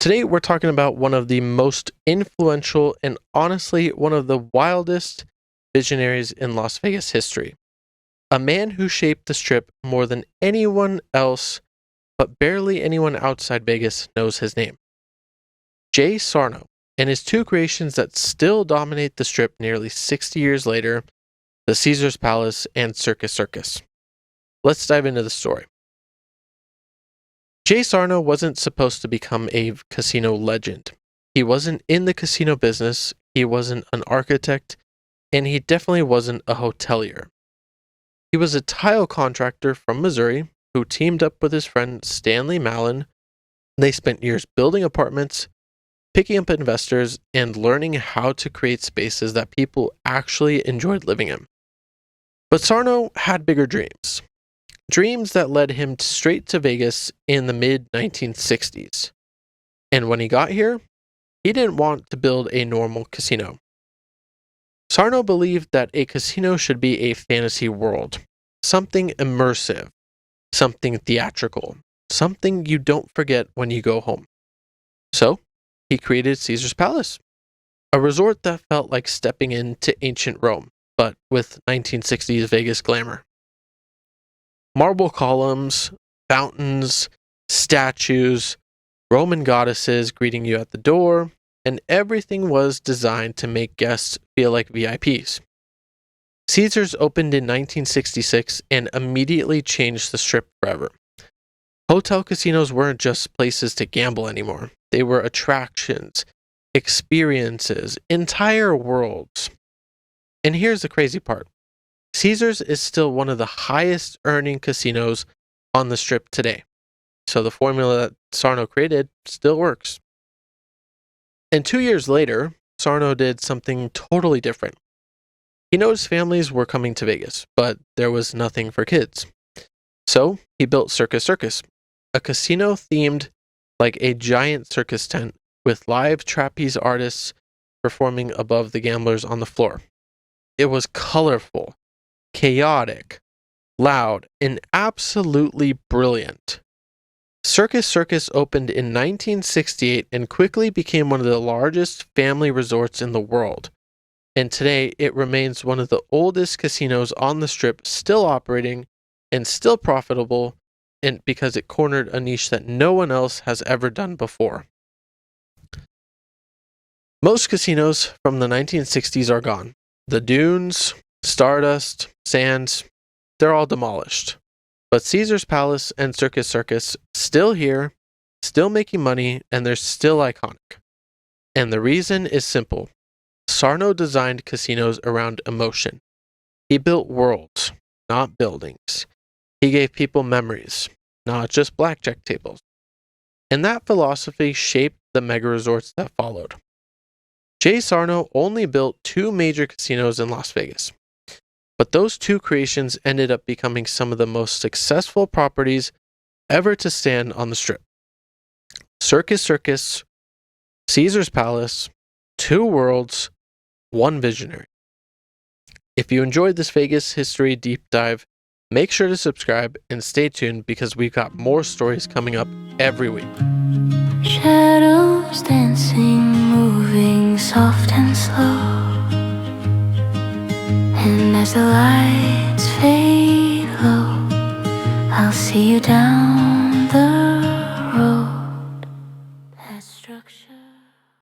Today, we're talking about one of the most influential and honestly one of the wildest visionaries in Las Vegas history. A man who shaped the strip more than anyone else, but barely anyone outside Vegas knows his name. Jay Sarno and his two creations that still dominate the strip nearly 60 years later, the Caesar's Palace and Circus. Let's dive into the story. Jay Sarno wasn't supposed to become a casino legend. He wasn't in the casino business, he wasn't an architect, and he definitely wasn't a hotelier. He was a tile contractor from Missouri who teamed up with his friend Stanley Mallon. They spent years building apartments, picking up investors, and learning how to create spaces that people actually enjoyed living in. But Sarno had bigger dreams. Dreams that led him straight to Vegas in the mid-1960s. And when he got here, he didn't want to build a normal casino. Sarno believed that a casino should be a fantasy world, something immersive, something theatrical, something you don't forget when you go home. So, he created Caesar's Palace, a resort that felt like stepping into ancient Rome, but with 1960s Vegas glamour. Marble columns, fountains, statues, Roman goddesses greeting you at the door, and everything was designed to make guests feel like VIPs. Caesars opened in 1966 and immediately changed the strip forever. Hotel casinos weren't just places to gamble anymore. They were attractions, experiences, entire worlds. And here's the crazy part. Caesars is still one of the highest earning casinos on the strip today. So the formula that Sarno created still works. And 2 years later, Sarno did something totally different. He noticed families were coming to Vegas, but there was nothing for kids. So he built Circus, a casino themed like a giant circus tent with live trapeze artists performing above the gamblers on the floor. It was colorful, chaotic, loud, and absolutely brilliant. Circus opened in 1968 and quickly became one of the largest family resorts in the world. And today, it remains one of the oldest casinos on the strip, still operating and still profitable, and because it cornered a niche that no one else has ever done before. Most casinos from the 1960s are gone. The dunes, Stardust, Sands, they're all demolished. But Caesar's Palace and Circus still here, still making money, and they're still iconic. And the reason is simple. Sarno designed casinos around emotion. He built worlds, not buildings. He gave people memories, not just blackjack tables. And that philosophy shaped the megaresorts that followed. Jay Sarno only built 2 major casinos in Las Vegas. But those 2 creations ended up becoming some of the most successful properties ever to stand on the strip. Circus, Caesar's Palace, 2 worlds, 1 visionary. If you enjoyed this Vegas history deep dive, make sure to subscribe and stay tuned because we've got more stories coming up every week. Shadows dancing, moving soft and slow. And as the lights fade low, I'll see you down the road. That structure